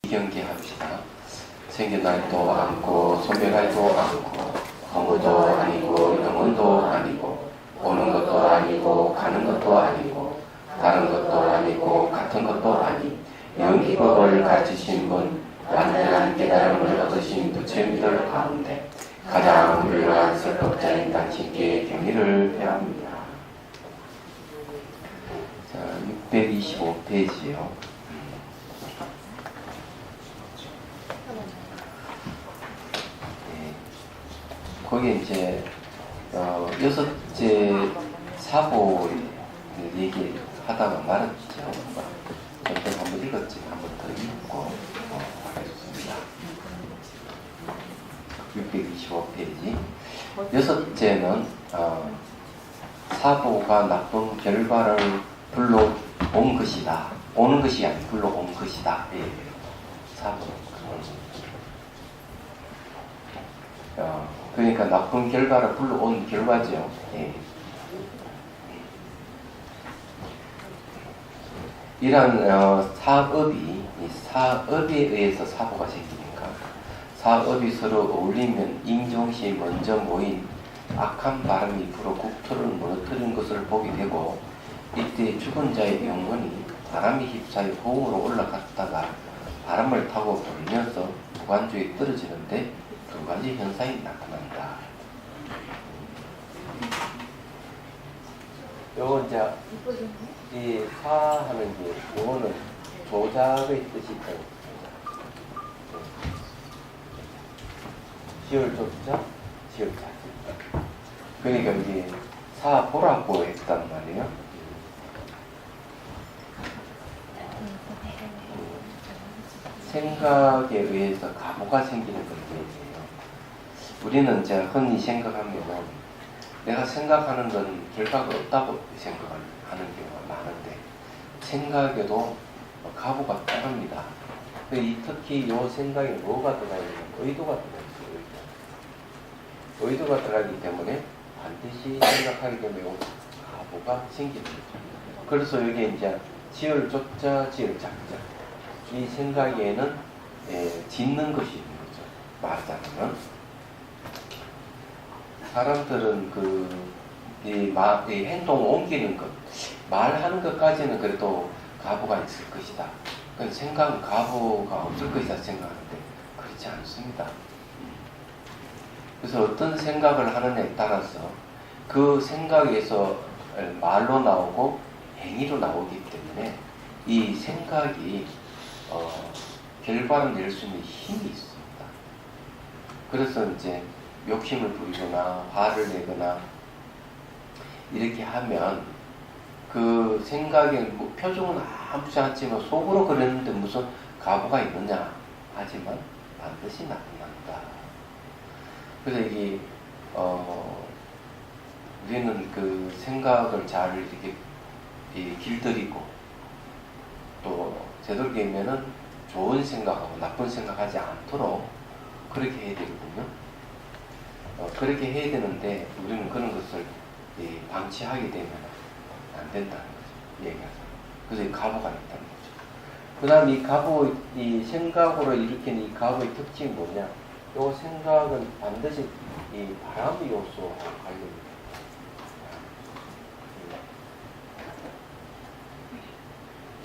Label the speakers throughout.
Speaker 1: 경계합시다. 생겨날도 않고 소멸할도 않고 허무도 아니고 영원도 아니고 오는 것도 아니고 가는 것도 아니고 다른 것도 아니고 같은 것도 아니 영기법을 가르치신 분 완전한 깨달음을 얻으신 부처님들 가운데 가장 훌륭한 설법자인 당신께 경의를 표합니다. 자, 625페이지요. 거기에 이제 여섯째 사고 얘기하다가 말았죠. 저도 한번 읽었지 한번 더 읽고 하겠습니다. 625페이지. 여섯째는 사고가 나쁜 결과를 불러온 것이다. 오는 것이 아니고 불러온 것이다. 예. 사고. 그러니까 나쁜 결과를 불러온 결과죠. 예. 이런 사업에 의해서 사고가 생기니까 사업이 서로 어울리면 임종시 먼저 모인 악한 바람이 불어 국토를 무너뜨린 것을 보게 되고 이때 죽은 자의 영혼이 바람이 휩싸여 호응으로 올라갔다가 바람을 타고 불면서 무관주에 떨어지는데 두 가지 현상이 나타난다. 요거 이제 이 사하는 게 요거는 조작의 뜻이 있다고. 지을 조자, 지을 자지. 그러니까 이게 사보라고 했단 말이에요. 생각에 의해서 가보가 생기는 건데 우리는 이제 흔히 생각하면 내가 생각하는 건 결과가 없다고 생각하는 경우가 많은데 생각에도 가부가 따릅니다. 특히 이 생각에 뭐가 들어가냐면 의도가 들어있어요. 의도가 들어가기 때문에 반드시 생각하기 때문에 가부가 생기는 거죠. 그래서 여기 이제 지을 족자, 지을 작자. 이 생각에는 짓는 것이 있는 거죠. 말하자면 사람들은 이 행동을 옮기는 것, 말하는 것까지는 그래도 가부가 있을 것이다. 생각은 가부가 없을 것이다 생각하는데 그렇지 않습니다. 그래서 어떤 생각을 하느냐에 따라서 그 생각에서 말로 나오고 행위로 나오기 때문에 이 생각이 결과를 낼 수 있는 힘이 있습니다. 그래서 이제 욕심을 부리거나 화를 내거나 이렇게 하면 그 생각에 뭐 표정은 아무렇지 않지만 속으로 그랬는데 무슨 가부가 있느냐 하지만 반드시 나타난다. 그래서 이게 우리는 그 생각을 잘 이렇게 길들이고 또 되도록이면은 좋은 생각하고 나쁜 생각하지 않도록 그렇게 해야 되거든요. 그렇게 해야 되는데 우리는 그런 것을 방치하게 되면 안 된다는 거죠. 얘기하자. 그래서 이 가부가 있다는 거죠. 그 다음 이 생각으로 일으키는 이 가부의 특징이 뭐냐? 이 생각은 반드시 이 바람의 요소와 관련입니다.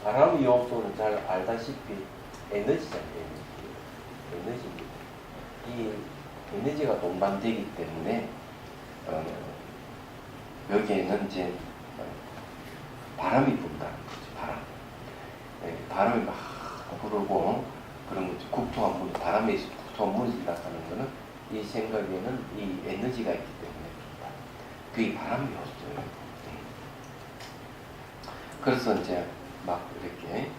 Speaker 1: 바람의 요소는 잘 알다시피 에너지잖아요. 에너지입니다. 이 에너지가 동반되기 때문에 여기에는 이제 바람이 분다는 거죠. 바람이 막 부르고 그런 거죠. 국토가 바람에 국토가 무너진다는 거는 이 생각에는 이 에너지가 있기 때문에 분다. 그게 바람이 요소예요. 그래서 이제 막 이렇게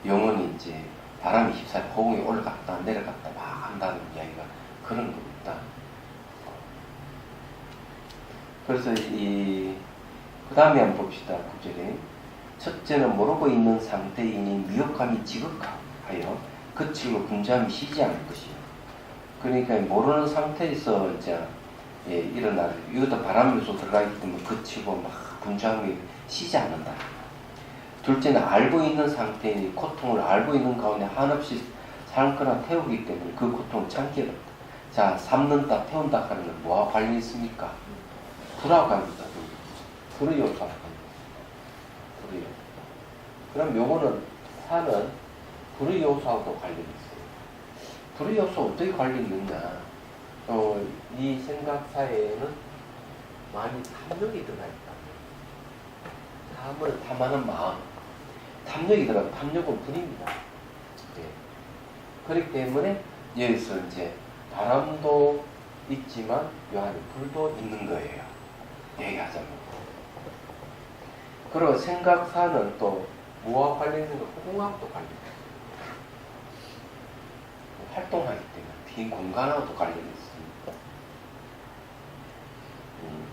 Speaker 1: 영혼이 이제 바람이 휩싸여 호응이 올라갔다 내려갔다 막 한다는 이야기가 그런 겁니다. 그래서 그 다음에 한번 봅시다. 9절에 첫째는 모르고 있는 상태이니 미혹함이 지극하여 그치고 분주함이 쉬지 않을 것이요. 그러니까 모르는 상태에서 이제 일어날 이것도 바람 요소 들어가기 때문에 그치고 막 분주함이 쉬지 않는다. 둘째는 알고 있는 상태의 고통을 알고 있는 가운데 한없이 삶거나 태우기 때문에 그 고통을 참기 어렵다. 자, 삶는다, 태운다 하는 건 뭐와 관련이 있습니까? 불하고 관련이 있다. 불의 요소와 관련이 있다. 불의 요소. 그럼 요거는 사는 불의 요소하고도 관련이 있어요. 불의 요소 어떻게 관련이 있느냐? 이 생각사에는 많이 탐욕이 들어가 있다. 사람을 탐하는 마음. 탐욕이 들어가. 탐욕은 불입니다. 네. 그렇기 때문에 여기서 이제 바람도 있지만 요 안에 불도 있는 거예요. 얘기하자면. 그리고 생각사는 또 뭐와 관련 있는 거? 호공하고도 관련 있어요. 활동하기 때문에 빈 공간하고도 관련이 있습니다.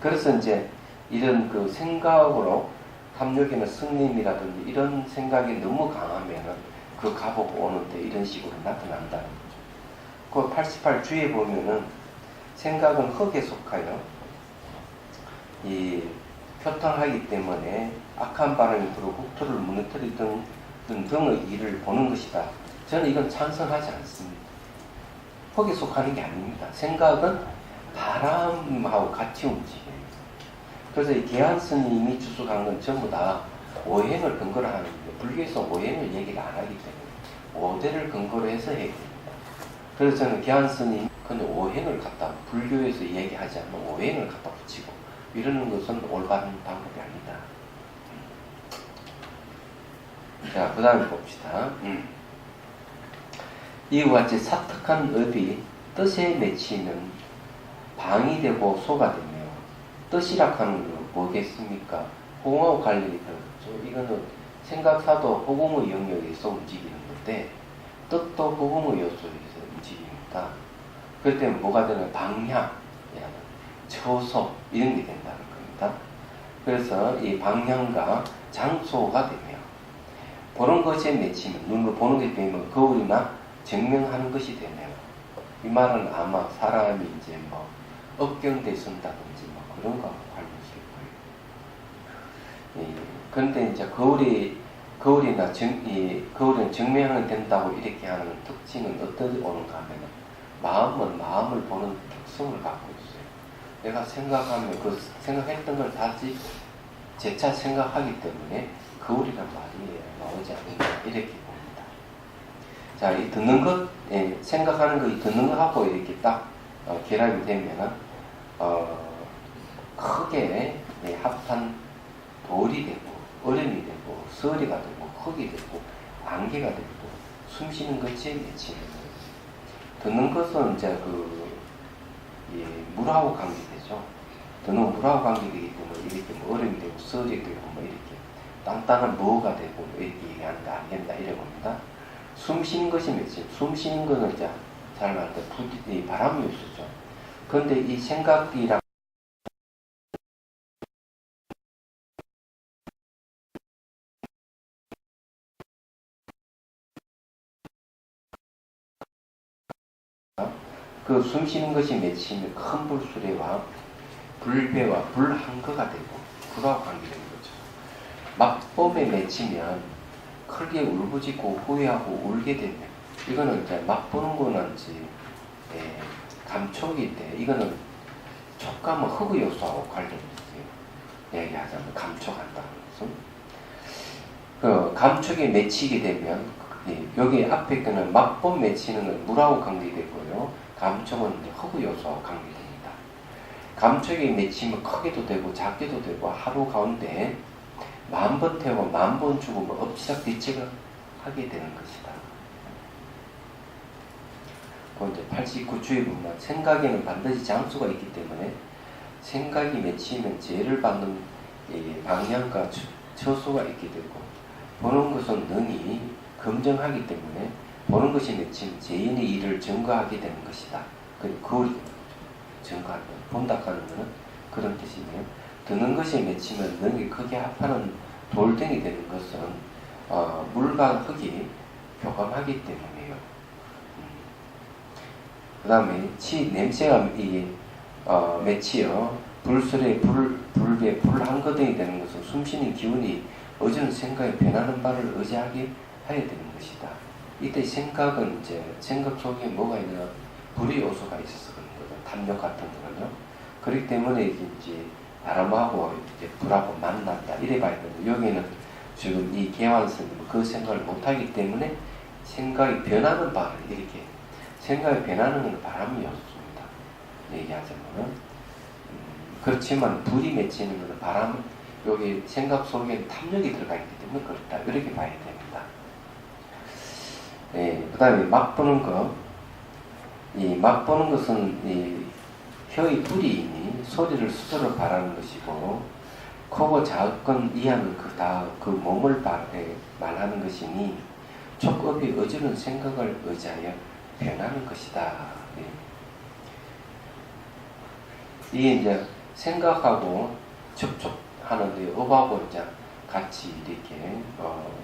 Speaker 1: 그래서 이제 이런 그 생각으로 탐욕이나 승림이라든지 이런 생각이 너무 강하면은 그 가보고 오는데 이런 식으로 나타난다는 거죠. 그 88주에 보면은 생각은 흙에 속하여 이 표탕하기 때문에 악한 바람이 불어 국토를 무너뜨리던 등의 일을 보는 것이다. 저는 이건 찬성하지 않습니다. 흙에 속하는 게 아닙니다. 생각은 바람하고 같이 움직여요. 그래서 이 계한 스님이 주석한 건 전부 다 오행을 근거로 하는데 불교에서 오행을 얘기를 안 하기 때문에 오대를 근거로 해서 얘기합니다. 그래서 저는 계한 스님 근데 오행을 갖다 불교에서 얘기하지 않는 오행을 갖다 붙이고 이러는 것은 올바른 방법이 아니다. 자, 그 다음에 봅시다. 이와 같이 사특한 업이 뜻에 맺히는 방이 되고 소가 되며 뜻이라 하는 건 뭐겠습니까? 호공하고 관련이 들어있죠. 이거는 생각사도 호공의 영역에서 움직이는 건데 뜻도 호공의 요소에서 움직입니다. 그럴 때는 뭐가 되는 방향, 처소 이런 게 된다는 겁니다. 그래서 이 방향과 장소가 되며 보는 것에 맺히면 눈으로 보는 게 되면 거울이나 증명하는 것이 되며 이 말은 아마 사람이 이제 뭐 업경대 쓴다든지 뭐 그런 거하고 관련있을 거예요. 그런데 이제 거울이나 거울은 증명은 된다고 이렇게 하는 특징은 어떻게 오는가 하면 마음은 마음을 보는 특성을 갖고 있어요. 내가 생각하면 그 생각했던 걸 다시 재차 생각하기 때문에 거울이란 말이 나오지 않는다 이렇게 봅니다. 자, 이 듣는 것, 생각하는 거, 이 듣는 거하고 이렇게 딱 결합이 되면은 크게 합한 돌이 되고 얼음이 되고 서리가 되고 흙이 되고 안개가 되고 숨쉬는 것에 맺히는 거예요. 듣는 것은 이제 물하고 관계되죠. 듣는 물하고 관계되기 때문에 이렇게 뭐 얼음이 되고 서리 되고 뭐 이렇게 땅땅한 뭐가 되고 뭐 이렇게 얘기하는데 안 된다 이래 봅니다. 숨쉬는 것이 맺히죠. 숨쉬는 것은 이제 잘 말할 때 바람이 요소죠. 그런데 이 생각이랑 그 숨쉬는 것이 맺히면 큰 불수레와 불배와 불한거가 되고 불화와 관계되는 거죠. 막범에 맺히면 크게 울부짖고 후회하고 울게 되면 이거는 이제 막보는 거는 이제 감촉인데 이거는 촉감은 흑의 요소하고 관련이 있어요. 얘기하자면 감촉한다는 것은 그 감촉에 맺히게 되면 여기 앞에 거는 막범 맺히는 건 물하고 관계되고요. 감촉은 흑의 요소하고 관계됩니다. 감촉에 맺히면 크게도 되고 작게도 되고 하루 가운데 10,000번 태우고 10,000번 죽으면 엎치락뒤치락 하게 되는 것이다. 이제 89주에 보면 생각에는 반드시 장소가 있기 때문에 생각이 맺히면 죄를 받는 방향과 처소가 있게 되고 보는 것은 능히 검증하기 때문에 보는 것이 맺히면 죄인의 일을 증거하게 되는 것이다. 그리고 그걸 증거하는 본다 하는 것은 그런 뜻이며 듣는 것이 맺히면 능히 크게 합하는 돌덩이 되는 것은 물과 흙이 교감하기 때문이에요. 그 다음에 냄새가 맺히어 불술에 불배 불한거등이 되는 것은 숨쉬는 기운이 의지는 생각에 변하는 바를 의지하게 해야 되는 것이다. 이때 생각은 이제 생각 속에 뭐가 있냐, 불의 요소가 있어서 그런 거죠. 탐욕 같은 거는요. 그렇기 때문에 이제 바람하고 이제 불하고 만난다 이래 봐야 되는데, 여기는 지금 이 개완스님은 그 생각을 못하기 때문에 생각이 변하는 바를 이렇게, 생각이 변하는 건 바람이 없습니다. 얘기하자면은 그렇지만 불이 맺히는 것은 바람, 여기 생각 속에는 탐욕이 들어가 있기 때문에 그렇다 이렇게 봐야 됩니다. 그 다음에 막보는 것, 이 막보는 것은 이 혀의 불이이니 소리를 스스로 바라는 것이고, 크고 작은 이하는 그 몸을 말하는 것이니 촉업이 의지는 생각을 의지하여 변하는 것이다. 이게 이제 생각하고 접촉하는데 업하고 이제 같이 이렇게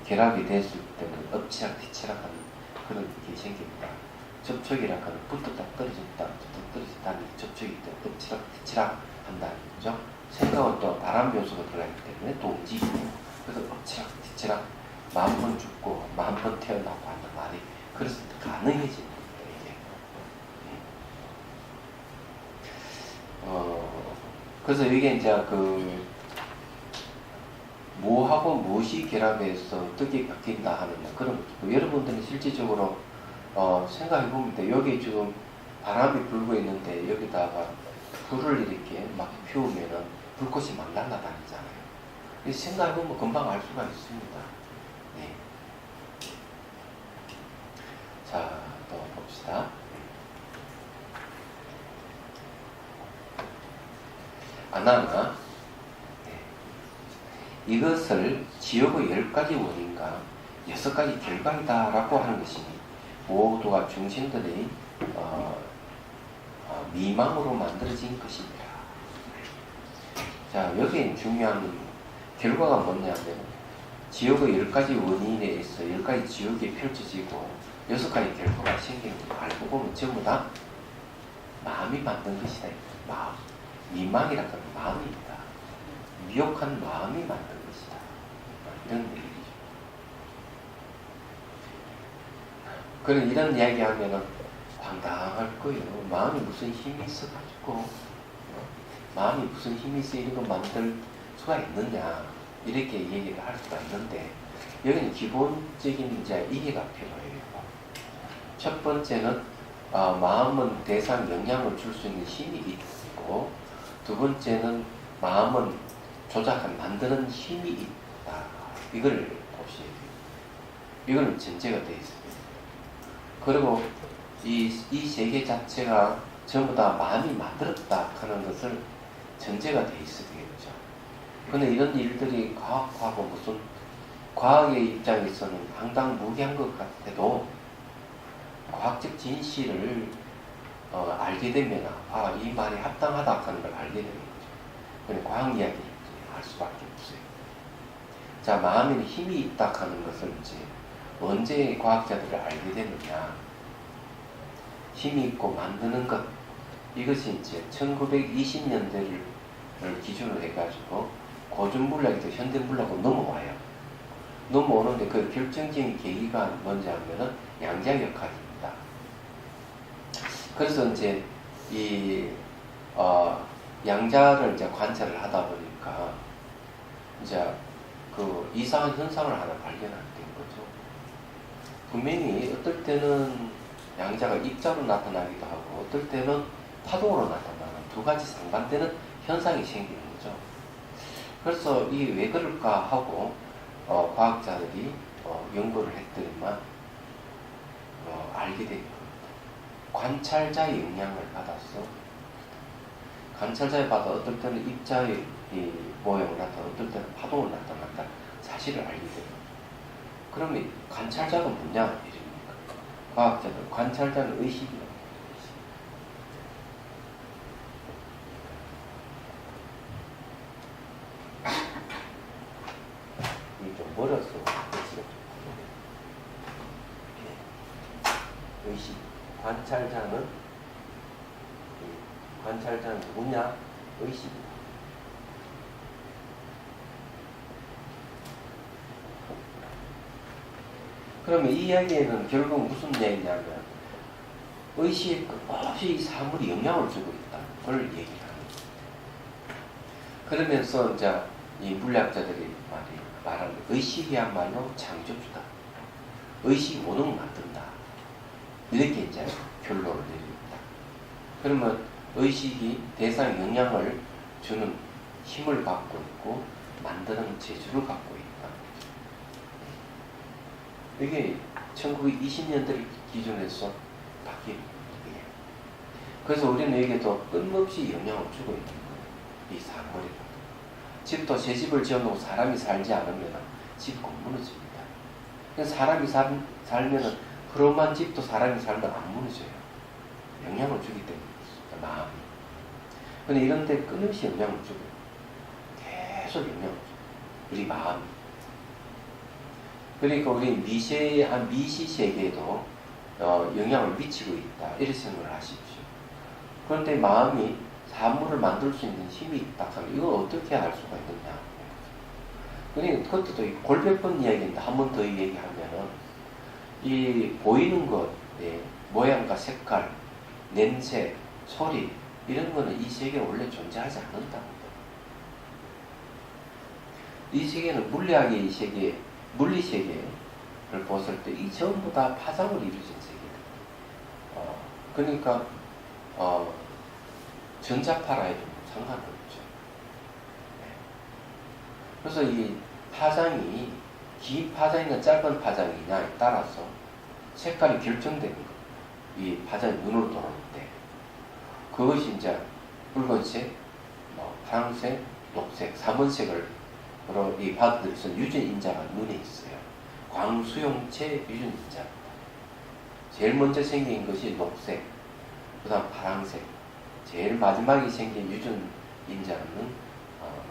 Speaker 1: 결합이 됐을 때는 엎치락뒤치락하는 그런 게 생깁니다. 접촉이라 하는 붙었다 떨어졌다 떨어졌다는 접촉이 엎치락뒤치락 한다는 거죠. 생각은 또 바람 요소가 들어가기 때문에 또 움직이고, 그래서 엎치락뒤치락 마음 번 죽고 마음 번 태어나고 하는 말이 그래서 가능해지는 겁니다. 이게. 그래서 이게 이제 뭐하고 무엇이 결합해서 어떻게 바뀐다 하는 그런 것도, 여러분들은 실질적으로 생각해 보면 여기 지금 바람이 불고 있는데 여기다가 불을 이렇게 막 피우면은 불꽃이 막 날아다니잖아요. 생각해 보면 금방 알 수가 있습니다. 네. 자, 또 봅시다. 아나나, 이것을 지옥의 10가지 원인과 6가지 결과이다라고 하는 것이니 모두가 중심들의 미망으로 만들어진 것입니다. 자, 여기에 중요한 결과가 뭐냐면 지옥의 10가지 원인에 의해서 10가지 지옥이 펼쳐지고 6가지 결과가 생기는 거 알고 보면 전부 다 마음이 만든 것이다. 마음. 미망이라는 건 마음입니다. 미혹한 마음이 만든 것이다. 이런 얘기죠. 그런 이런 이야기 하면은 황당할 거예요. 마음이 무슨 힘이 있어가지고, 마음이 무슨 힘이 있어 이런 거 만들 수가 있느냐, 이렇게 얘기를 할 수가 있는데, 여기는 기본적인 이제 이해가 필요해요. 첫 번째는 마음은 대상 영향을 줄 수 있는 힘이 있고, 두 번째는 마음은 만드는 힘이 있다. 이걸 보셔야 돼요. 이거는 전제가 되어 있습니다. 그리고 이 세계 자체가 전부 다 마음이 만들었다 하는 것을 전제가 되어 있어야 되겠죠. 그런데 이런 일들이 과학하고 무슨 과학의 입장에서는 황당무계한 것 같아도 과학적 진실을 알게 되면 이 말이 합당하다 하는 걸 알게 되는 거죠. 그냥 과학 이야기를 할 수밖에 없어요. 자, 마음에는 힘이 있다 하는 것을 이제 언제 과학자들을 알게 되느냐. 힘이 있고 만드는 것. 이것이 이제 1920년대를 기준으로 해가지고 고전물학에서 현대물학으로 넘어와요. 넘어오는데 그 결정적인 계기가 뭔지 하면은 양자 역학입니다. 그래서 이제 양자를 이제 관찰을 하다 보니까 이제 이상한 현상을 하나 발견하게 된 거죠. 분명히 어떨 때는 양자가 입자로 나타나기도 하고 어떨 때는 파동으로 나타나는 두 가지 상반되는 현상이 생기는 거죠. 그래서 이게 왜 그럴까 하고 과학자들이 연구를 했더니만 알게 된 겁니다. 관찰자의 영향을 받아서 관찰자에 받아 어떨 때는 입자의 모형을 나타나 어떨 때는 파동을 나타난다 사실을 알게 됩니다. 그러면 관찰자가 뭐냐 이럽니까? 과학자들 관찰자는 의식이라고. 이게 좀 멀어서 의식. 관찰자는 누구냐? 의식이다. 그러면 이 이야기에는 결국 무슨 이야기냐면 의식이 끝없이 사물이 영향을 주고 있다는 걸 얘기를 하는 거예요. 그러면서 이제 이 물리학자들이 말하는 의식이야말로 창조주다. 의식이 모든 걸 만든다. 이렇게 이제 결론을 내립니다. 그러면 의식이 대상에 영향을 주는 힘을 갖고 있고 만드는 재주를 갖고 있다. 이게 1920년대를 기준해서 바뀐 얘기예요. 그래서 우리는 여기에도 끊임없이 영향을 주고 있는 거예요. 이 사물이라. 집도 새 집을 지어놓고 사람이 살지 않으면 집 곧 무너집니다. 사람이 살면 그런만 집도 사람이 살면 안 무너져요. 영향을 주기 때문에 마음이. 근데 이런 데 끊임없이 영향을 주고 계속 영향을 줘요. 우리 마음이. 그러니까 우리 미시 세계에도 영향을 미치고 있다. 이렇게 생각을 하십시오. 그런데 마음이 사물을 만들 수 있는 힘이 있다 하면 이걸 어떻게 알 수가 있느냐. 그러니까 그것도 골백번 이야기인데 한 번 더 얘기하면은 이 보이는 것의 모양과 색깔, 냄새, 소리 이런 거는 이 세계에 원래 존재하지 않는다. 이 세계는 물리학의 세계, 물리 세계를 봤을 때 이 전부 다 파장으로 이루어진 세계예요. 그러니까 전자파라 해도 상관없죠. 그래서 이 파장이 긴 파장이나 짧은 파장이냐에 따라서 색깔이 결정되는 거예요. 이 파장이 눈으로 들어올 때 그것이 이제 붉은색, 파란색, 녹색, 3원색을 이 받아들여서 유전인자가 눈에 있어요. 광수용체 유전인자입니다. 제일 먼저 생긴 것이 녹색, 그 다음 파란색, 제일 마지막에 생긴 유전인자는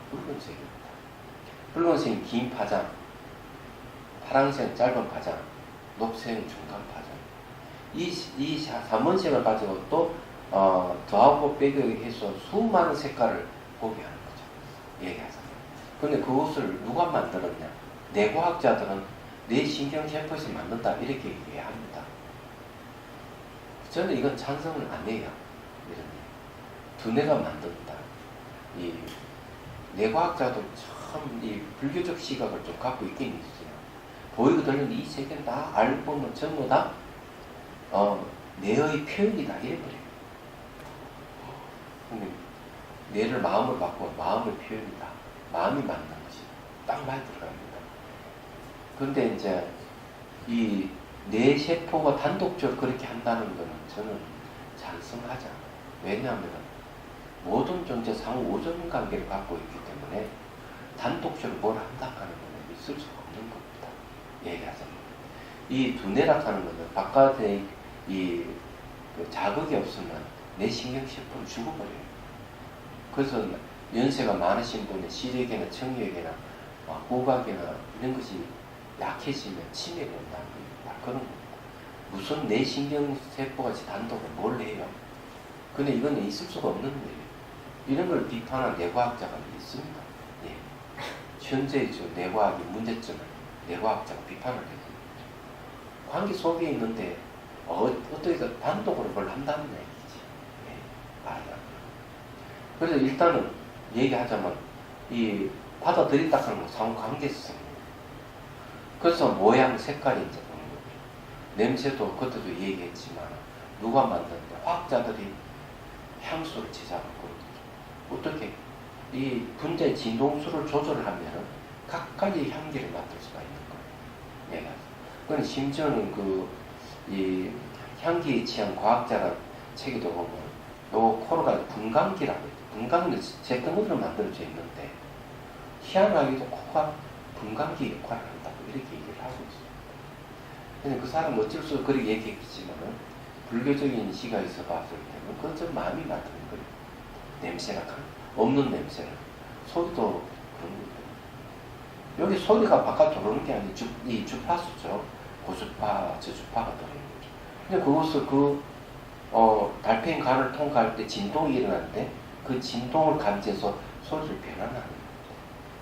Speaker 1: 붉은색입니다. 붉은색은 긴 파장, 파란색은 짧은 파장, 녹색은 중간 파장. 이 3원색을 가지고 또 더하고 빼기 해서 수많은 색깔을 보게 하는 거죠. 얘기하자면. 근데 그것을 누가 만들었냐? 뇌과학자들은 뇌신경세포에서 만든다 이렇게 얘기합니다. 저는 이건 찬성을 안 해요. 이런 두뇌가 만든다. 이 뇌과학자도 참 이 불교적 시각을 좀 갖고 있긴 있어요. 보이고 들리는 이 세계는 다 알고 보면 전부 다 뇌의 표현이다 이래버려요. 근데 뇌를 마음을 바꾸면 마음의 표현이다. 마음이 만든 것이 딱 많이 들어갑니다. 그런데 이제 이 뇌세포가 단독적으로 그렇게 한다는 것은 저는 찬성하지 않아요. 왜냐하면 모든 존재 상호 우정 관계를 갖고 있기 때문에 단독적으로 뭘 한다 하는 것은 있을 수가 없는 겁니다. 얘기하자면. 이 두뇌라 하는 것은 바깥에 그 자극이 없으면 내 신경세포는 죽어버려요. 그래서 연세가 많으신 분의 시력이나 청력이나 후각이나 이런 것이 약해지면 치매가 온다는 겁니다. 그런 겁니다. 무슨 내 신경세포가 단독으로 뭘 해요? 근데 이건 있을 수가 없는 일이에요. 이런 걸 비판한 뇌과학자가 있습니다. 예. 현재 뇌과학의 문제점을 뇌과학자가 비판을 했습니다. 관계 속에 있는데 어떻게 단독으로 뭘 한다는 얘기지. 예. 말이 안 돼요. 그래서 일단은 얘기하자면 이 받아들인다 하는 건 상관계성입니다. 그래서 모양, 색깔이 이제 보는 거죠. 냄새도 그때도 얘기했지만 누가 만드는데 화학자들이 향수를 제작하고 어떻게 이 분자의 진동수를 조절하면 각가지 향기를 맡을 수가 있는 거예요. 얘가. 그건 심지어는 이 향기에 취한 과학자라는 책에도 보면 요 코로가 분광기라고 해요. 분광기는 제등으로 만들어져 있는데 희한하게도 코가 분광기 역할을 한다고 이렇게 얘기를 하고 있습니다. 근데 그 사람은 어쩔 수 없이 그렇게 얘기했지만은 불교적인 시각에서 봤을 때는 그건 좀 마음이 만드는 거예요. 냄새가 없는 냄새를. 소리도 그런 거예요. 여기 소리가 바깥으로 오는 게 아니고 이 주파수죠. 고주파, 저주파가 들어있는 거죠. 근데 그것을 달팽이 간을 통과할 때 진동이 일어나는데 그 진동을 감지해서 소리를 변환하는 거예요.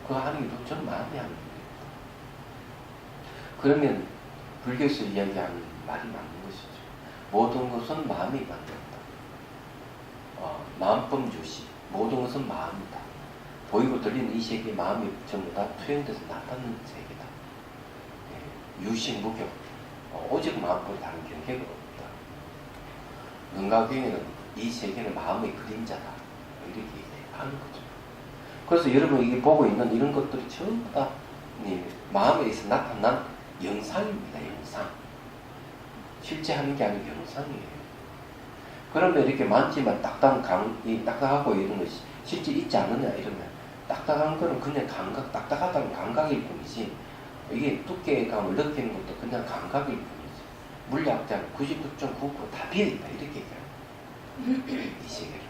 Speaker 1: 그거 하는 게 저는 마음이 하는 거예요. 그러면 불교에서 이야기하는 말이 맞는 것이죠. 모든 것은 마음이 만든다. 마음법 유시. 모든 것은 마음이다. 보이고 들리는 이 세계 마음이 전부 다 투영돼서 나타나는 세계다. 유시 무교. 오직 마음법이 다른 경계가 없다. 능가경에는 이 세계는 마음의 그림자다. 이렇게 하는 거죠. 그래서 여러분 이게 보고 있는 이런 것들이 전부 다 마음에서 나타난 영상입니다. 영상. 실제 하는 게 아니고 영상이에요. 그러면 이렇게 만지면 딱딱하고 이런 것이 실제 있지 않느냐 이러면 딱딱한 거는 그냥 감각, 딱딱하다는 감각일 뿐이지 이게 두께감을 느끼는 것도 그냥 감각일 뿐이지 물리학자는 99.9% 다 비어있다 이렇게 얘기해요. 이 세계를.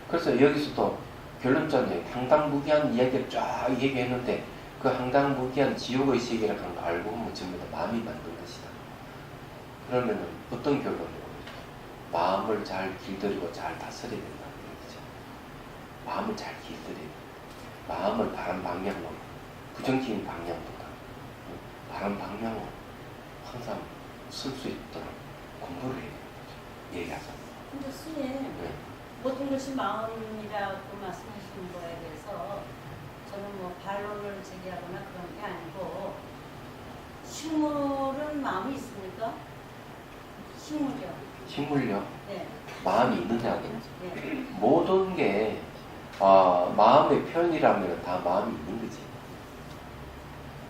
Speaker 1: 그래서 여기서도 결론적으로 황당무계한 이야기를 쫙 얘기했는데 그 황당무계한 지옥의 세계를 한 거 알고 보면 전부 다 마음이 만든 것이다. 그러면은 어떤 결론이 오죠? 마음을 잘 길들이고 잘 다스려야 된다는 얘기죠. 마음을 잘 길들여야 돼. 마음을 바른 방향으로, 부정적인 방향보다 바른 방향으로 항상 쓸 수 있도록 공부를 해야 되는 거죠. 얘기하자면.
Speaker 2: 근데 스님, 모든 것이 마음이라고 말씀하시는 거에 대해서 저는 뭐 반론을 제기하거나 그런 게 아니고 식물은 마음이 있습니까? 식물이요.
Speaker 1: 식물요?
Speaker 2: 네.
Speaker 1: 마음이 있느냐고.
Speaker 2: 네.
Speaker 1: 모든 게 마음의 표현이라면 다 마음이 있는 거지.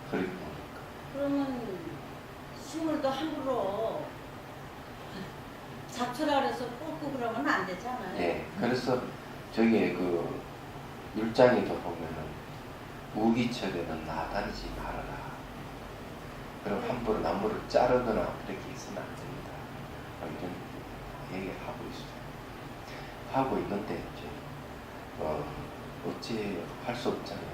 Speaker 1: 그렇게 보니까.
Speaker 2: 그러면 식물도 함부로 잡초라 그래서 뽑고 그러면 안 되잖아요.
Speaker 1: 네. 그래서 저기 그 율장에도 보면은 우기철에는 나다니지 말아라. 그리고 함부로 나무를 자르거나 그렇게 있으면 안 됩니다. 이런 얘기를 하고 있어요. 하고 있는데 이제 어찌 할 수 없잖아요.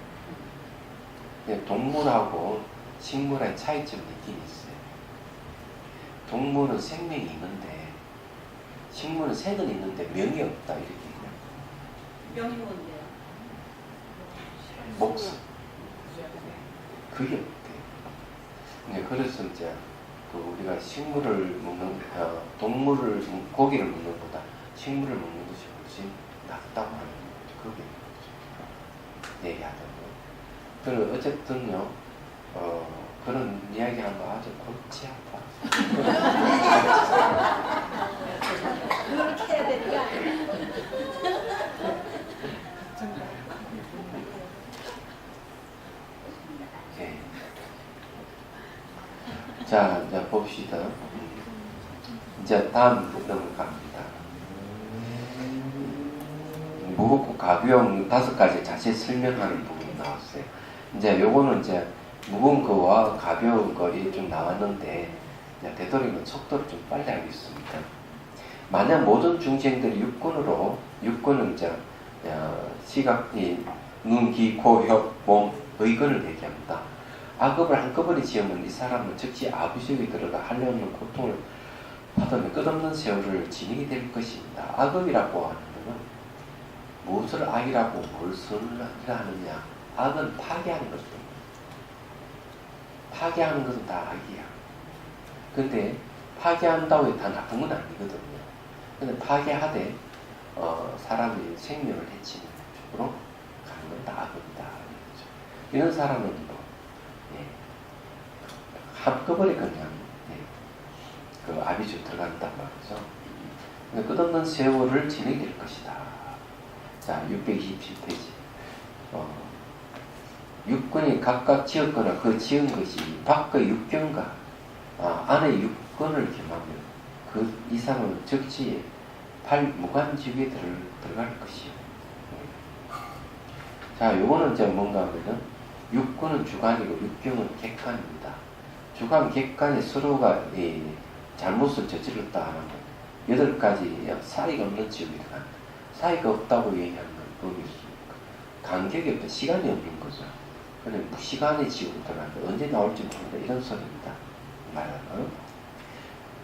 Speaker 1: 그냥 동물하고 식물의 차이점이 있긴 있어요. 동물은 생명이 있는데 식물은 생은 있는데 명이 없다 이렇게 얘기해요.
Speaker 2: 명이 뭔데요?
Speaker 1: 목숨. 그게 없대요. 네, 그래서 이제 그 우리가 식물을 먹는 동물을 고기를 먹는 것보다 식물을 먹는 것이 훨씬 낫다고 하는 거죠. 그게 얘기하자면. 그리고 어쨌든요 그런 이야기한 거 아주 골치 아파.
Speaker 2: 그렇게 해야 되는 거 아니에요?
Speaker 1: 네. 자, 이제 봅시다. 이제 다음 넘어갑니다. 무겁고 가벼운 5가지 자세 설명하는 부분이 나왔어요. 이제 요거는 이제 무거운 거와 가벼운 거이 좀 나왔는데 이제 되도록이면 속도를 좀 빨리 하겠습니다. 만약 모든 중생들이 육군은 이제 시각, 눈, 귀, 코, 혀, 몸, 의근을 얘기합니다. 악업을 한꺼번에 지으면 이 사람은 즉시 아부지옥에 들어가 한량없는 고통을 받으며 끝없는 세월을 지니게 될 것입니다. 악업이라고 하는 것은 무엇을 악이라고 뭘 선이라 하느냐. 악은 파괴하는 것입니다. 파괴하는 것은 다 악이야. 근데 파괴한다고 해서 다 나쁜 건 아니거든요. 근데 파괴하되 사람의 생명을 해치는 쪽으로 가는 건 다 악이다. 이런 사람은 한꺼번에 그냥 그 아비주 들어간단 말이죠. 끝없는 세월을 지내게 될 것이다. 자, 627페이지. 육군이 각각 지었거나 그 지은 것이 밖의 육견과 안의 육군을 겸하면 이 사람은 즉시 무간지옥에 들어갈 것이요. 자, 요거는 이제 뭔가 하면은 육군은 주관이고 육경은 객관입니다. 주관, 객관이 서로가 잘못을 저질렀다 하는 것 8가지 사이가 없는 지옥에 들어간다. 사이가 없다고 얘기하는 건 뭐겠습니까? 간격이 없다. 시간이 없는 거죠. 그냥 무시간의 지옥에 들어간다. 언제 나올지 모른다. 이런 소리입니다. 말하는.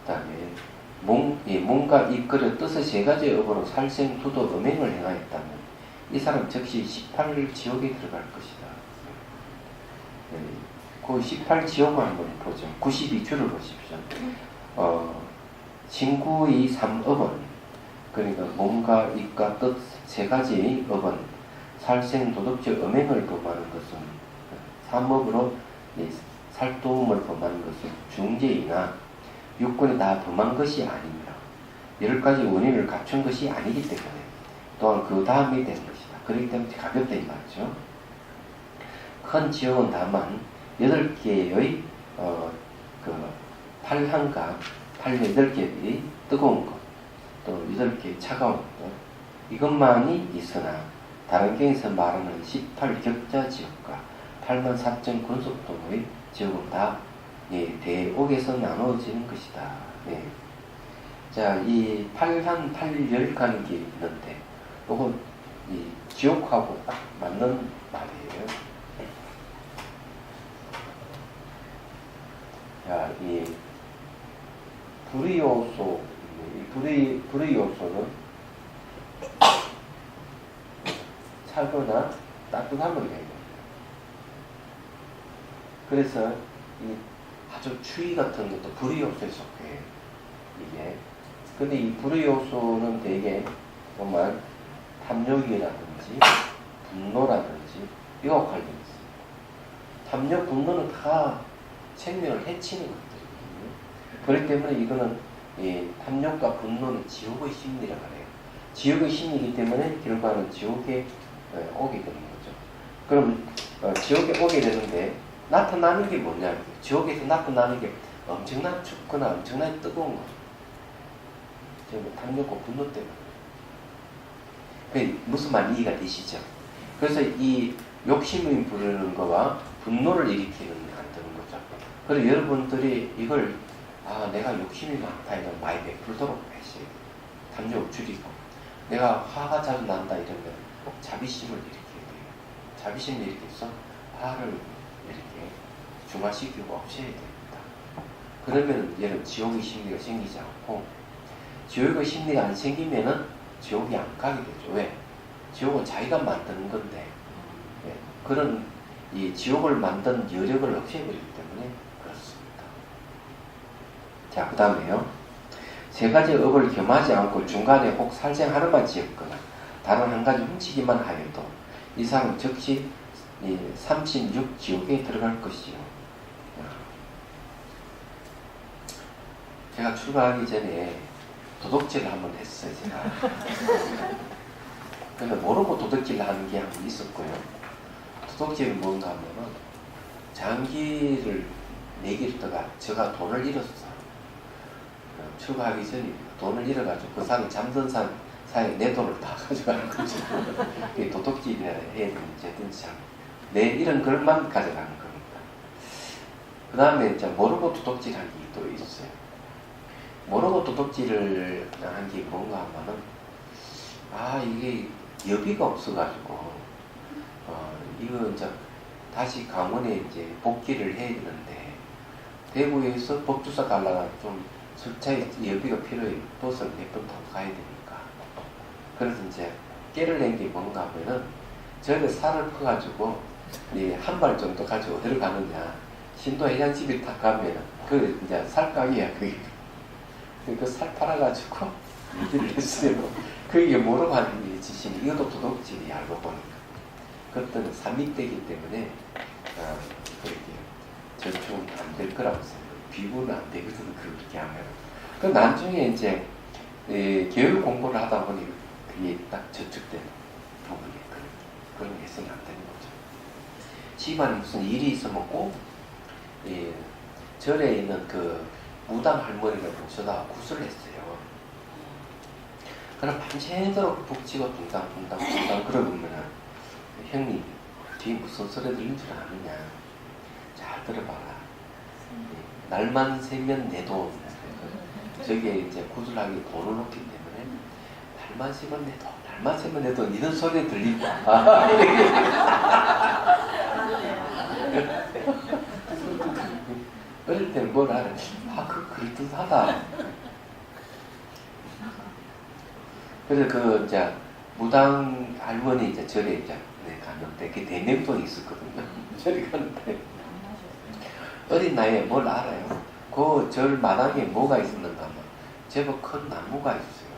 Speaker 1: 그 다음에 뭔가 이끌어 뜻의 3가지 업으로 살생, 투도, 음행을 행하였다면 이 사람 즉시 18일 지옥에 들어갈 것이다. 그 18지옥을 한번 보죠. 92줄을 보십시오. 친구의 3업은, 그러니까 몸과 입과 뜻 세 가지의 업은 살생 도덕적 음행을 범하는 것은, 3업으로 살도움을 범하는 것은 중죄이나 육군이 다 범한 것이 아닙니다. 10가지 원인을 갖춘 것이 아니기 때문에, 또한 그 다음이 되는 것이다. 그렇기 때문에 가볍다 이 말이죠. 큰 지옥은 다만 8개의 그 팔향과 8개의 뜨거운 것, 또 8개의 차가운 것, 이것만이 있으나 다른 경에서 말하는 18격자 지옥과 84,000 군속도의 지옥은 다 대옥에서 나누어지는 것이다. 네. 자, 이 8향, 8열 가는 길이 있는데, 요건 이 지옥하고 딱 맞는 말이에요. 자, 이 불의 요소, 불의 요소는 차거나 따뜻함을 얘기합니다. 그래서 이 아주 추위 같은 것도 불의 요소에 속해요. 이게. 근데 이 불의 요소는 되게 정말 탐욕이라든지 분노라든지 이와 관련이 있습니다. 탐욕, 분노는 다 생명을 해치는 것들이거든요. 그렇기 때문에 이거는 이 탐욕과 분노는 지옥의 심리라고 해요. 지옥의 심리이기 때문에 결과는 지옥에 오게 되는 거죠. 그럼 지옥에 오게 되는데 나타나는 게 뭐냐? 지옥에서 나타나는 게 엄청난 춥거나 엄청나게 뜨거운 거죠. 탐욕과 분노 때문에. 그 무슨 말 이해가 되시죠? 그래서 이 욕심이 부르는 거와 분노를 일으키는 만드는 거죠. 그래서 여러분들이 이걸 내가 욕심이 많다 이런 많이 베풀도록 하셔야 돼요. 탐욕을 줄이고, 내가 화가 자주 난다 이러면 자비심을 일으켜야 돼요. 자비심을 일으켜서 화를 이렇게 중화시키고 없애야 됩니다. 그러면 얘는 지옥의 심리가 생기지 않고, 지옥의 심리가 안 생기면은 지옥이 안 가게 되죠. 왜? 지옥은 자기가 만드는 건데, 그런 이 지옥을 만든 여력을 없애버리기 때문에 그렇습니다. 자, 그 다음에요. 세 가지 업을 겸하지 않고 중간에 혹 살생 하나만 지었거나 다른 한 가지 훔치기만 하여도 이 사람은 즉시 36 지옥에 들어갈 것이요. 제가 출가하기 전에 도둑질을 한번 했어요, 제가. 근데 모르고 도둑질을 하는 게 한 번 있었고요. 도둑질은 뭔가 하면은 장기를 내기르다가 제가 돈을 잃었어요. 출가하기 전에 돈을 잃어가지고 그 사람이 잠든 사이에 내 돈을 다 가져가는 거죠. 도둑질이라 해야 되는지 하든지 내 잃은 걸만 가져가는 겁니다. 그 다음에 모르고 도둑질 한 게 또 있어요. 모르고 도둑질을 한 게 뭔가 하면은 이게 여비가 없어가지고 이거 이제 다시 강원에 이제 복귀를 해야 되는데 대구에서 법주사 가려면 좀 절차에 여비가 필요해요. 버스를 몇 번 타고 가야 되니까. 그래서 이제 깨를 낸 게 뭔가 하면은 저를 살을 퍼가지고 한 발 정도 가지고 어디를 가느냐, 신도 해장집에 딱 가면은 그 이제 살가게야 그게. 그 살 팔아가지고 일을 했어요. 그게 모르고 하는 짓이니 이것도 도둑질이 알고 보니까. 그것들은 산밑대기 때문에 그렇게 저축은 안 될 거라고 생각해요. 비구는 안 되거든, 그렇게 하면. 그 나중에 이제 교육 공부를 하다 보니 그게 딱 저축되는 부분이 그런 게 있으면 안 되는 거죠. 집안에 무슨 일이 있으면 꼭 절에 있는 그 무당 할머니를 모셔다 구슬을 했어요. 그럼 밤새도록 북치고 둥당 그러면 형님 뒤에 무슨 소리 들린 줄 아느냐, 잘 들어봐라. 날만 새면 내 돈. 저게 이제 구슬하기 돈을 넣기 때문에 날만 새면 내 돈, 날만 새면 내 돈 이런 소리 들린다. 어릴 때는 뭘 하는? 그럴듯하다. 그래서 이제 무당 할머니 절에 이제 갔는데 그 대명동이 있었거든요. 절에 갔는데 어린 나이에 뭘 알아요? 그 절 마당에 뭐가 있었는가 하면 제법 큰 나무가 있어요.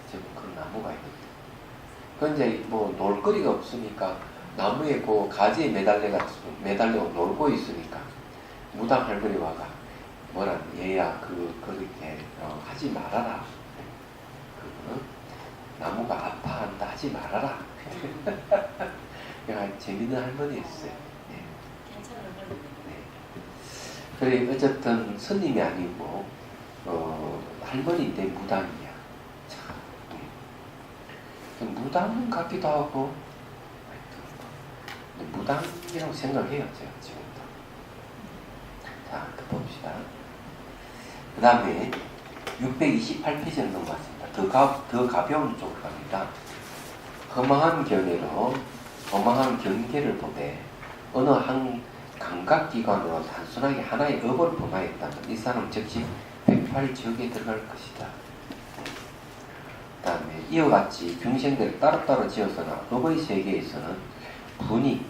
Speaker 1: 제법 큰 나무가 있는데. 그 이제 뭐 놀거리가 없으니까 나무에 그 가지에 매달려 놀고 있으니까 무당 할머니 와가 뭐라 얘야 그렇게 하지 말아라. 나무가 아파한다 하지 말아라. 그냥 재밌는 할머니였어요. 네.
Speaker 2: 괜찮은 걸.
Speaker 1: 네. 그래 어쨌든 스님이 아니고 할머니인데 무당이야. 참. 무당 같기도 하고 무당이라고 생각해요 제가 지금도. 자, 또 봅시다. 그 다음에 628페이지 넘어왔습니다. 더 가벼운 쪽으로 갑니다. 허망한 견해로 허망한 경계를 보되 어느 한 감각기관으로 단순하게 하나의 업을 범하였다면 이 사람 즉시 108지옥에 들어갈 것이다. 그 다음에 이와 같이 중생들을 따로따로 지어서나 업의 세계에서는 분이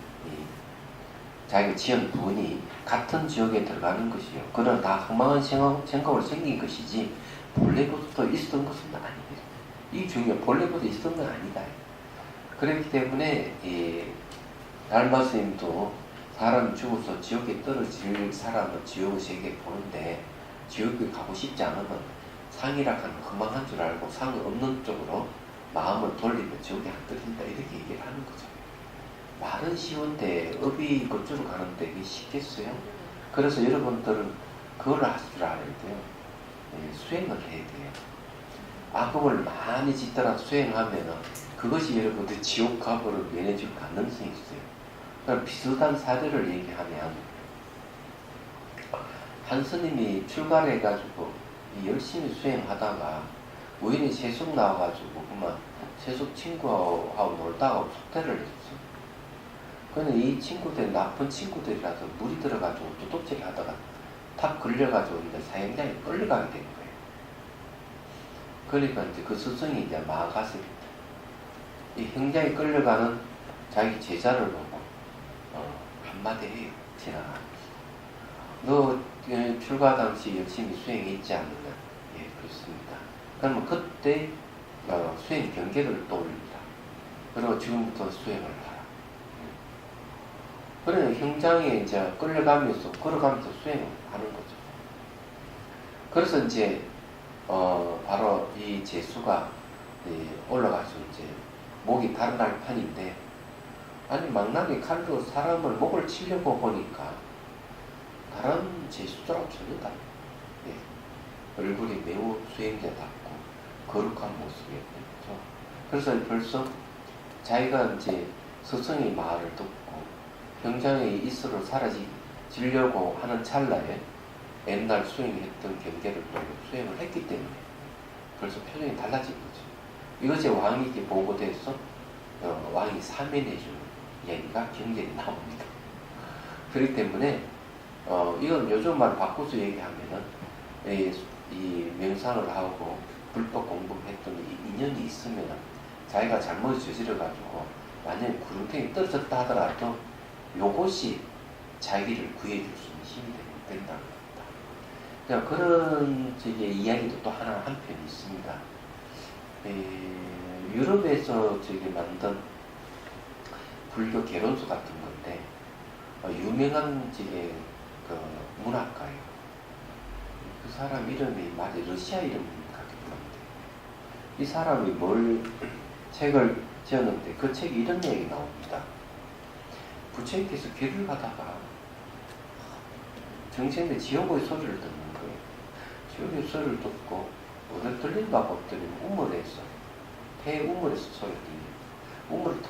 Speaker 1: 자기가 지은 분이 같은 지옥에 들어가는 것이요. 그러나 다 허망한 생각으로 생긴 것이지 본래부터 있었던 것은 아닙니다. 이 중에 본래부터 있었던 건 아니다. 그렇기 때문에 달마스님도 사람이 죽어서 지옥에 떨어질 사람은 지옥의 세계에 보는데 지옥에 가고 싶지 않으면 상이라 하는 허망한 줄 알고 상이 없는 쪽으로 마음을 돌리면 지옥에 안 떨어진다 이렇게 얘기를 하는 거죠. 말은 쉬운데 업이 그쪽으로 가는데 이게 쉽겠어요? 그래서 여러분들은 그걸 하실 줄 알아야 돼요. 수행을 해야 돼요. 악업을 많이 짓더라도 수행하면은 그것이 여러분들 지옥 가보를 면해줄 가능성이 있어요. 그러니까 비슷한 사례를 얘기하면 한 스님이 출가를 해가지고 열심히 수행하다가 우연히 세속 나와가지고 그만 세속 친구하고 놀다가 속대를 했어. 그는 이 친구들 나쁜 친구들이라서 물이 들어가지고 도둑질 하다가 탁 걸려가지고 이제 사형장에 끌려가게 된 거예요. 그러니까 이제 그 스승이 이제 마가스 이 형장에 끌려가는 자기 제자를 보고 한마디 해요. 지나가면서 너 출가 당시 열심히 수행했지 않느냐? 예, 그렇습니다. 그러면 그때 수행 경계를 떠올립니다. 그리고 지금부터 수행을 하라. 그러면 형장에 이제 끌려가면서 걸어가면서 수행을 하는 거죠. 그래서 이제 바로 이 재수가 올라가서 이제 목이 다른 날 판인데 아니 망나니 칼로 사람을 목을 치려고 보니까 다른 재수들하고 전혀 다르다. 얼굴이 매우 수행자답고 거룩한 모습이었죠. 그래서 벌써 자기가 이제 스승의 말을 듣고 형장의 이슬을 사라지려고 하는 찰나에 옛날 수행했던 경계를 또 수행을 했기 때문에 벌써 표정이 달라진 거죠. 이것이 왕에게 보고돼서 왕이 사면해주는 이야기가 경계에 나옵니다. 그렇기 때문에 이건 요즘 말 바꿔서 얘기하면은 이 명상을 하고 불법 공부했던 인연이 있으면 자기가 잘못 저질러가지고 완전히 구름탱이 떨어졌다 하더라도 요것이 자기를 구해줄 수 있는 힘이 된다는 겁니다. 그러니까 그런 이야기도 또 하나 한편 있습니다. 유럽에서 만든 불교 개론서 같은 건데 유명한 그 문학가예요. 그 사람 이름이 마치 러시아 이름 같은 건데 이 사람이 책을 지었는데 그 책에 이런 얘기 나옵니다. 부처님께서 길을 가다가 정신의 지옥의 소리를 듣는 거예요. 지옥의 소리를 듣고 어디 들린가 봤더니 우물에서 폐 우물에서 소리가 들려요. 우물을 딱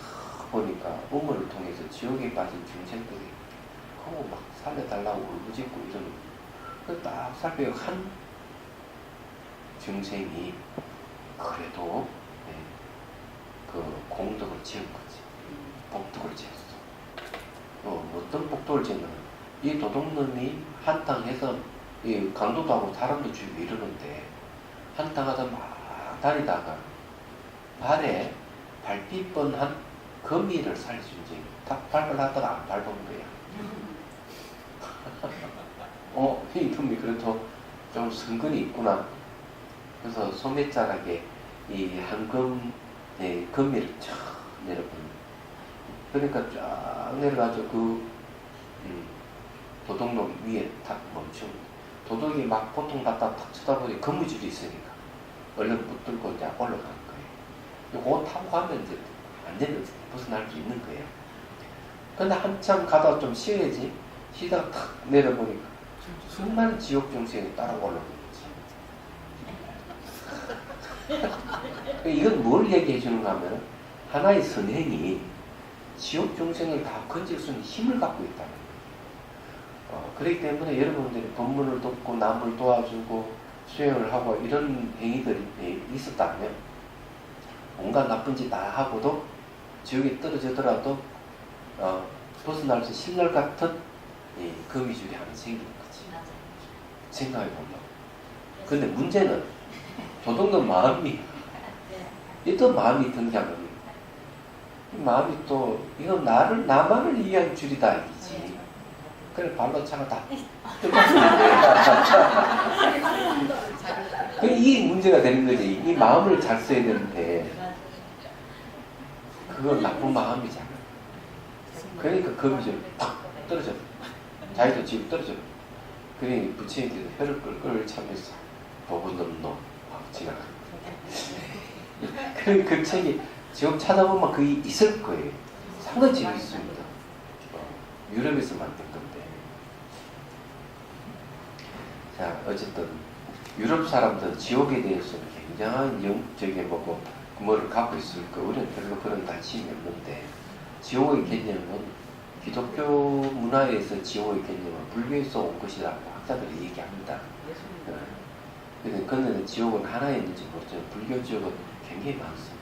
Speaker 1: 보니까 우물을 통해서 지옥에 빠진 중생들이 그거 막 살려달라고 울부짖고 이러는 거예요. 그래서 딱 살펴요. 한 중생이 그래도 그 공덕을 지은 거지. 복덕을 지었어. 어떤 복덕을 지으면 이 도둑놈이 한탕해서 이 강도도 하고 사람도 죽이고 이러는데 한탕하다 막 다니다가 발에 밟힐 뻔한 거미를 살릴 수 있지. 딱 밟으려다가 안 밟은 거야. 이놈이 그래도 좀 성근이 있구나. 그래서 소매자락에 이 한금의 금미를 쫙 내려보는. 그러니까 쫙 내려가지고 도둑놈 위에 탁 멈추고, 도둑이 막 보통 갖다 탁 쳐다보니 거미줄이 있으니까 얼른 붙들고 이제 올라가는 거예요. 그거 타고 가면 이제 완전히 벗어날 수 있는 거예요. 근데 한참 가다가 좀 쉬어야지. 쉬다가 탁 내려보니까 수많은 지옥 중생이 따라 올라오는 거지. 이건 뭘 얘기해 주는가 하면, 하나의 선행이 지옥 중생을 다 건질 수 있는 힘을 갖고 있다는 거예요. 그렇기 때문에 여러분들이 법문을 듣고 남을 도와주고 수행을 하고 이런 행위들이 있었다면, 온갖 나쁜 짓 다 하고도 지옥에 떨어지더라도 벗어날 수 신랄 같은 이 거미줄이 하나 생기는 거지. 생각해 보면. 근데 문제는 도둑놈 마음이 또 마음이 든다면, 이 마음이 또 이건 나만을 위한 줄이다 이지. 그래 발로 차가 다 뜯었는데 이게 문제가 되는 거지. 이 마음을 잘 써야 되는데 그건 나쁜 마음이잖아. 그러니까 거미줄 팍 떨어져. 자기도 지금 떨어져. 그러니 부처님께서 혀를 끌끌 차면서 도둑놈 하고 지나가. 그 책이 지금 찾아보면 그게 있을 거예요. 상당히 재밌습니다. 유럽에서 만든 건데. 자, 어쨌든 유럽 사람들은 지옥에 대해서는 굉장한 영적인 뭐를 갖고 있을 거. 우리는 별로 그런 관심이 없는데, 지옥의 개념은 기독교 문화에서 지옥의 개념은 불교에서 온 것이라고 학자들이 얘기합니다. 그런데 지옥은 하나 있는지 모르지만 불교 지옥은 굉장히 많습니다.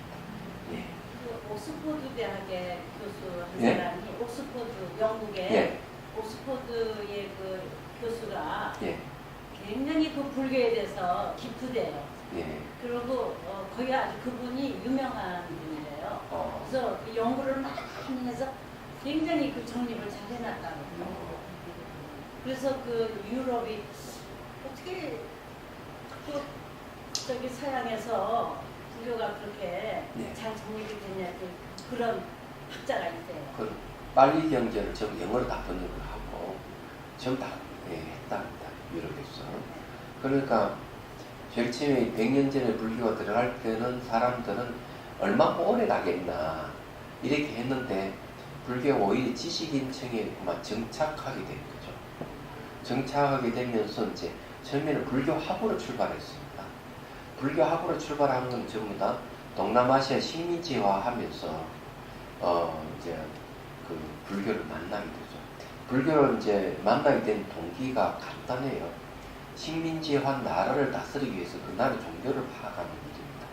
Speaker 1: 예.
Speaker 2: 그 옥스퍼드 대학의 교수 한
Speaker 1: 예?
Speaker 2: 사람이, 옥스퍼드 영국의
Speaker 1: 예.
Speaker 2: 옥스퍼드의 그 교수가
Speaker 1: 예.
Speaker 2: 굉장히 그 불교에 대해서 깊으대요.
Speaker 1: 예.
Speaker 2: 그리고 거기 아주 그분이 유명한 분이래요. 그래서 그 연구를 많이 해서 굉장히 그 정립을 잘 해놨다고. 그래서 그 유럽이 어떻게 또 저기 서양에서 불교가 그렇게
Speaker 1: 네.
Speaker 2: 잘 정립이 됐냐, 그런 학자가 있대요.
Speaker 1: 그 빨리 경제를 전부 영어로 다 번역을 하고 전부 다 했답니다. 유럽에서. 그러니까 제일 처음에 100년 전에 불교가 들어갈 때는 사람들은 얼마나 오래 가겠나 이렇게 했는데, 불교가 오히려 지식인층에 그만 정착하게 된 거죠. 정착하게 되면서 이제 처음에는 불교학으로 출발했습니다. 불교학으로 출발한 건 전부 다 동남아시아 식민지화하면서 이제 그 불교를 만나게 되죠. 불교를 이제 만나게 된 동기가 간단해요. 식민지화 나라를 다스리기 위해서 그 나라의 종교를 파악하는 일입니다.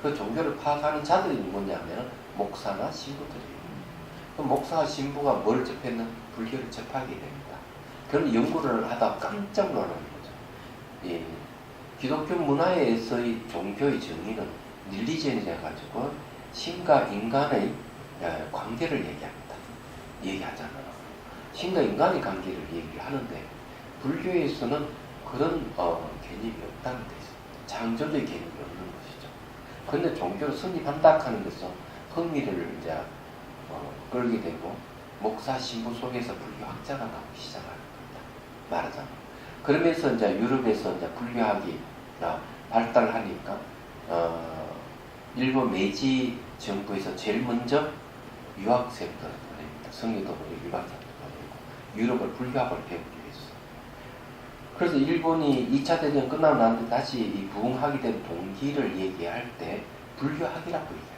Speaker 1: 그 종교를 파악하는 자들이 뭐냐면 목사나 신부들이에요. 그 목사와 신부가 뭘 접했는? 불교를 접하게 됩니다. 그런 연구를 하다 깜짝 놀라는 거죠. 예. 기독교 문화에서의 종교의 정의는 릴리전이라 가지고 신과 인간의 관계를 얘기하잖아요. 신과 인간의 관계를 얘기하는데, 불교에서는 그런 개념이 없다는 데 있습니다. 창조적인 개념이 없는 것이죠. 그런데 종교를 성립한다 하는 것은 흥미를 이제 끌게 되고, 목사 신부 속에서 불교학자가 나오기 시작하는 겁니다. 말하자면. 그러면서 이제 유럽에서 이제 불교학이 발달하니까 일본 메이지 정부에서 제일 먼저 유학생들을 보냅니다. 성리도으로 유학생들을 보내고 유럽을 불교학을 배우기 위해서. 그래서 일본이 2차 대전 끝나고 나는데 다시 이 부흥하게 된 동기를 얘기할 때 불교학이라고 얘기합니다.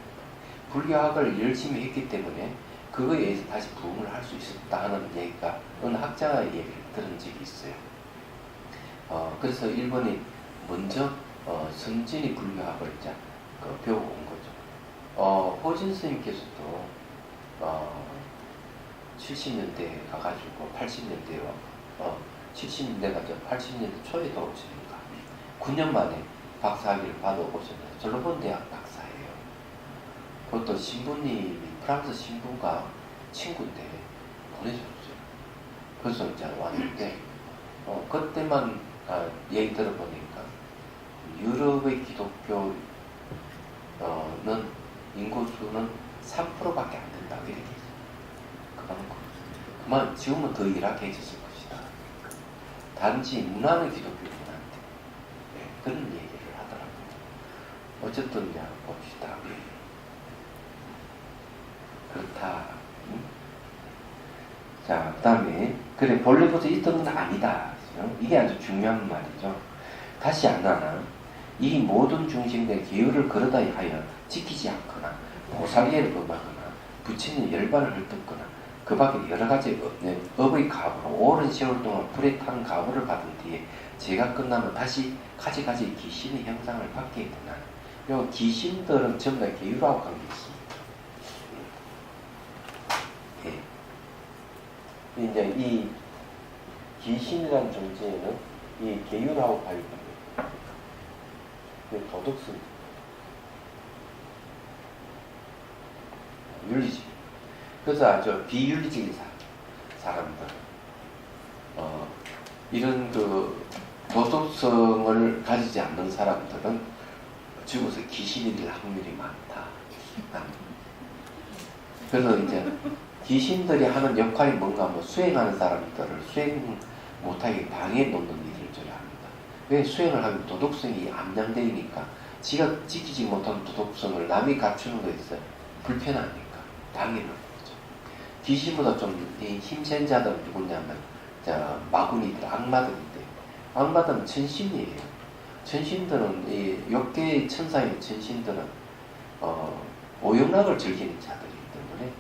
Speaker 1: 불교학을 열심히 했기 때문에 그거에 의해서 다시 부흥을 할 수 있었다 하는 얘기가 어느 학자의 얘기를 들은 적이 있어요. 그래서 일본이 먼저 선진이 불교학을 이제 배워온 거죠. 호진 스님께서도 70년대에 가가지고 80년대에 70년대 가서 80년대 초에 돌아오십니다. 9년 만에 박사학위를 받아오셨는데 졸로본 대학 박사예요. 그것도 신부님이 프랑스 신부가 친구인데 보내줬어요. 그래서 이제 왔는데 그때만 얘기 들어보니까 유럽의 기독교는 인구수는 3%밖에 안 된다 이렇게 그만 지금은 더 열악해졌을 것이다. 단지 문화는 기독교인한테 그런 얘기를 하더라고요. 어쨌든 이제 봅시다. 그렇다. 자, 그 다음에 그래 본래부터 있던 건 아니다. 이게 아주 중요한 말이죠. 다시 안 하나 이 모든 중심된 계율을 그러다 하여 지키지 않거나 보살예를 범하거나 부처님 열반을 헐뜯거나 그 밖에 여러 가지 업의 가부로 오랜 세월 동안 불에 탄 가부를 받은 뒤에 제가 끝나면 다시 가지가지 귀신의 형상을 받게 되나 요 귀신들은 전부 다 계율하고 관계 있습니다. 예. 이제 이 귀신이라는 존재는 이 계율하고 관계합니다. 도덕성, 윤리적. 그래서 아주 비윤리적인 사람들, 이런 그 도덕성을 가지지 않는 사람들은 죽어서 귀신이 될 확률이 많다. 그래서 이제 귀신들이 하는 역할이 뭔가 뭐 수행하는 사람들을 수행 못하게 방해 놓는 일을 저리 합니다. 왜 수행을 하면 도덕성이 암양되니까 지가 지키지 못한 도덕성을 남이 갖추는 것에 불편하니까 방해를 하는 거죠. 귀신보다 좀 힘센 자들은 누구냐면 마구니들, 악마들인데 악마들은 천신이에요. 천신들은 이 욕계의 천사의 천신들은 오용락을 즐기는 자들이기 때문에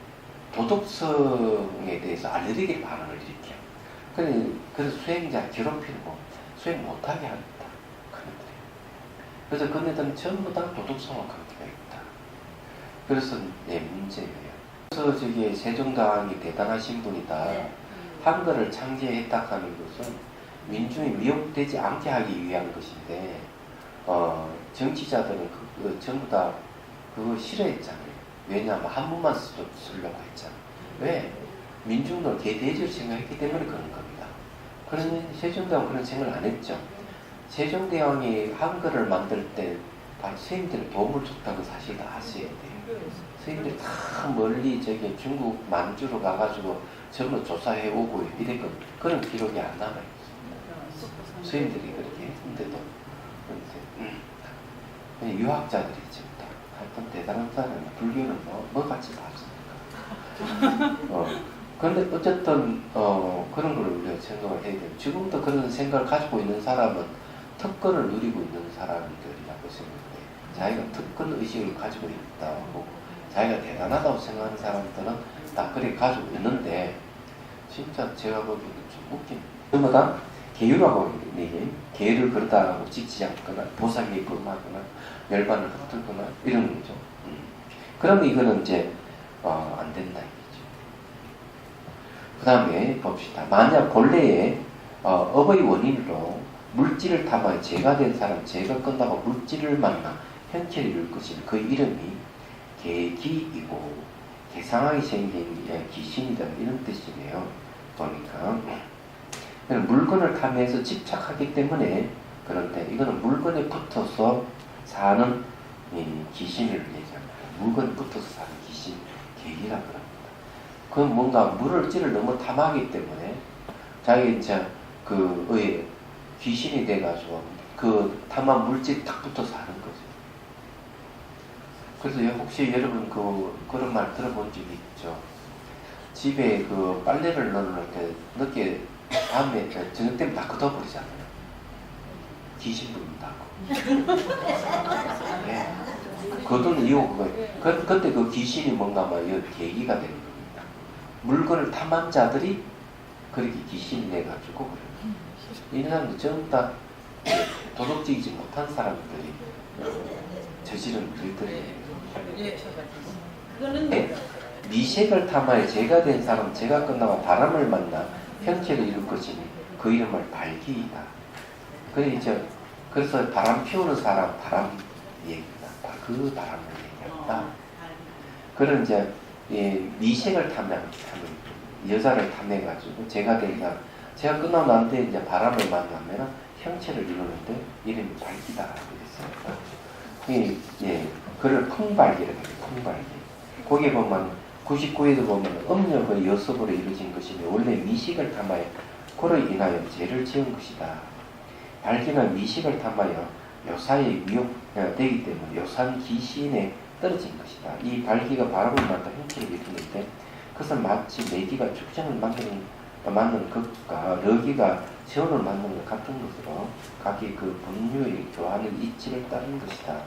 Speaker 1: 도덕성에 대해서 알레르기 반응을 일으켜요. 그래서 수행자 괴롭히고 수행 못하게 합니다. 그네들이. 그래서 그네들은 전부 다 도덕성과 관계가 있다. 그래서 문제예요. 그래서 저기 세종대왕이 대단하신 분이다. 한글을 창제했다 하는 것은 민중이 미혹되지 않게 하기 위한 것인데 정치자들은 전부 다 그거 싫어했잖아요. 왜냐하면 한문만 쓰려고 했잖아요. 왜? 민중들 개대지를 생각했기 때문에 그런 겁니다. 그러면 세종대왕은 그런 생각을 안 했죠. 세종대왕이 한글을 만들 때 바로 스님들의 도움을 줬다는 사실을 아셔야 돼요. 스님들이 다 멀리 저기 중국 만주로 가가지고 전부 조사해 오고 이랬건 그런 기록이 안 남아있습니다. 스님들이 그렇게 했는데도 유학자들이 전부 다 하여튼 대단한 사람이 불교는 뭐 같이 봤습니까? 그런데 어쨌든 그런 걸 우리가 생각을 해야 돼요. 지금도 그런 생각을 가지고 있는 사람은 특권을 누리고 있는 사람들이라고 생각해요. 자기가 특권 의식을 가지고 있다고 자기가 대단하다고 생각하는 사람들은 다 그렇게 가지고 있는데 진짜 제가 보기에는 좀 웃깁니다. 전부 다 계율하고 얘기해요. 계율을 그러다 하고 지키지 않거나 보살이 범하거나 열반을 흩뜨거나 이런 거죠. 그러면 이거는 이제 안 된다 이거죠. 그 다음에 봅시다. 만약 본래의 업의 원인으로 물질을 탐하여 죄가 된 사람, 죄가 끝나고 물질을 만나 현체를 이룰 것이니 그 이름이 계기이고 개상하게 생긴 귀신이다 이런 뜻이네요. 보니까 물건을 탐해서 집착하기 때문에 그런데 이거는 물건에 붙어서 사는 귀신을 얘기합니다. 물건에 붙어서 사는 귀신, 계기라 그럽니다. 그건 뭔가 물질을 너무 탐하기 때문에 자기 이제 귀신이 돼가지고 그 탐한 물질이 딱 붙어서 하는 거죠. 그래서 혹시 여러분 그런 말 들어본 적이 있죠? 집에 빨래를 넣어놓을 때 늦게 밤에 저녁 때면 다 걷어버리잖아요. 귀신 부른다고. 네. 거두는 이유가 그거예요. 그때 그 귀신이 뭔가 막 계기가 되는 겁니다. 물건을 탐한 자들이 그렇게 귀신이 돼가지고 그래요. 이 사람들 전부 다 도덕적이지 못한 사람들이 저지른 일들이에요. 네? 미색을 탐하여 죄가 된 사람, 죄가 끝나고 바람을 만나 형체를 이룰 것이니 그 이름을 발기이다. 그래서 바람 피우는 사람, 바람 얘기다. 그 바람을 얘기한다. 그런 이제 미색을 탐하는 여자를 탐해가지고 죄가 된 사람, 제가 끝나고 난 뒤에 이제 바람을 만나면 형체를 이루는데 이름이 발기다 그랬어요. 예, 그걸 풍발기라고 해요. 풍발기. 거기에 보면 99에도 보면 음력의 여습으로 이루어진 것이며 원래 미식을 탐하여 그로 인하여 죄를 지은 것이다. 발기는 미식을 탐하여 요사에 위협되기 때문에 요산 기신에 떨어진 것이다. 이 발기가 바람을 만나 형체를 이루는데 그것은 마치 내기가 축전을 만드는 것과 러기가 재원을 만드는 것 같은 것으로 각기 그 분류의 교환의 이치를 따르는 것이다.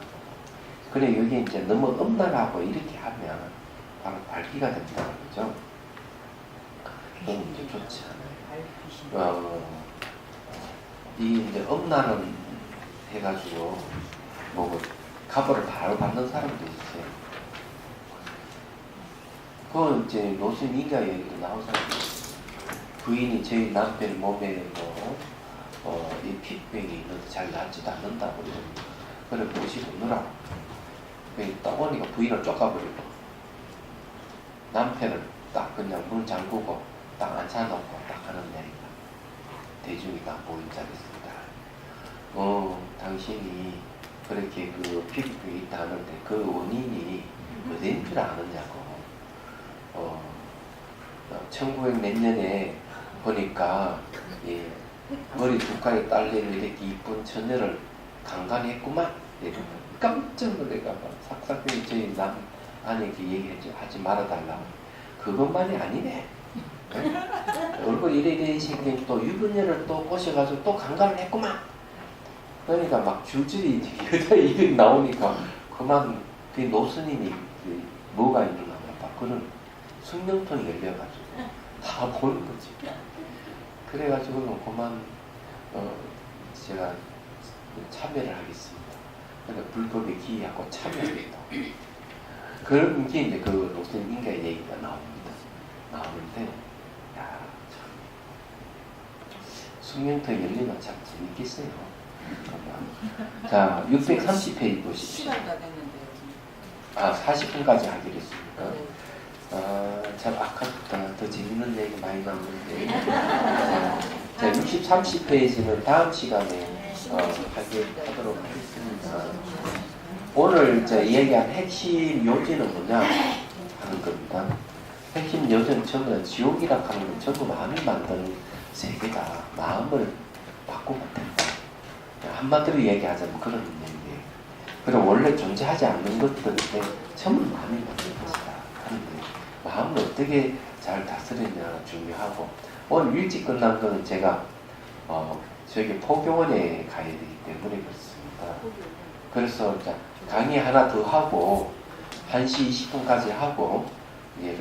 Speaker 1: 그래 여기 이제 너무 음란하고 이렇게 하면 바로 발기가 된다는 거죠. 너무 이제 좋지 않아요. 이 이제 음란은 해가지고 뭐 가보를 바로 받는 사람도 있어요. 그 이제 노신 인가 얘기도 나오잖아요. 부인이 저희 남편 몸에 이 피부병이 있는데 잘 낫지도 않는다고 이러니까 그래 보시고 누라고 딱 오니까 부인을 쫓아버리고 남편을 딱 그냥 문 잠그고 딱 앉혀놓고 딱 하는 얘기가 대중이 다 보인 자리입니다. 당신이 그렇게 그 피부병이 있다 하는데 그 원인이 어디인 줄 아느냐고 1900 몇 년에 보니까 예, 머리 두칼에 딸린 이렇게 이쁜 처녀를 강간했구만. 깜짝 놀래가 삭삭히 저희 남 아내에게 얘기했죠. 하지 말아달라고. 그것만이 아니네. 얼굴 이래 생긴 또 유부녀를 또 꼬셔가지고 또 강간을 했구만. 그러니까 막 줄줄이 여자 이름이 나오니까 그만 그 노스님이 뭐가 일어나나 봐. 그런 숙명통이 열려가지고 다 보는 거지. 그래가지고 그만 제가 참여를 하겠습니다. 그러니까 불법에 기이하고 참여하겠다. 그런 게 이제 그 노스님 인가의 얘기가 나오는데 야 참 숙명통이 열리면 참 재밌겠어요. 자 630페이지 보십시오.
Speaker 3: 시간 다 됐는데요.
Speaker 1: 40분까지 하기로 했으니까 참 아까부터 더 재밌는 얘기 많이 나오는데 자 60, 30페이지는 다음 시간에 하도록 하겠습니다. 오늘 이제 얘기한 핵심 요지는 뭐냐 하는 겁니다. 핵심 요지는 전부 다 지옥이라 하는 건 전부 마음이 만드는 세계다. 마음을 바꾸면 된다. 한마디로 얘기하자면 그런 의미예요. 그럼 원래 존재하지 않는 것들인데 전부 마음이 만드는 것이다. 하는데 마음을 어떻게 잘 다스리냐가 중요하고 오늘 일찍 끝난 거는 제가 저기 포교원에 가야 되기 때문에 그렇습니다. 그래서 이제 강의 하나 더 하고 1시 20분까지 하고 예,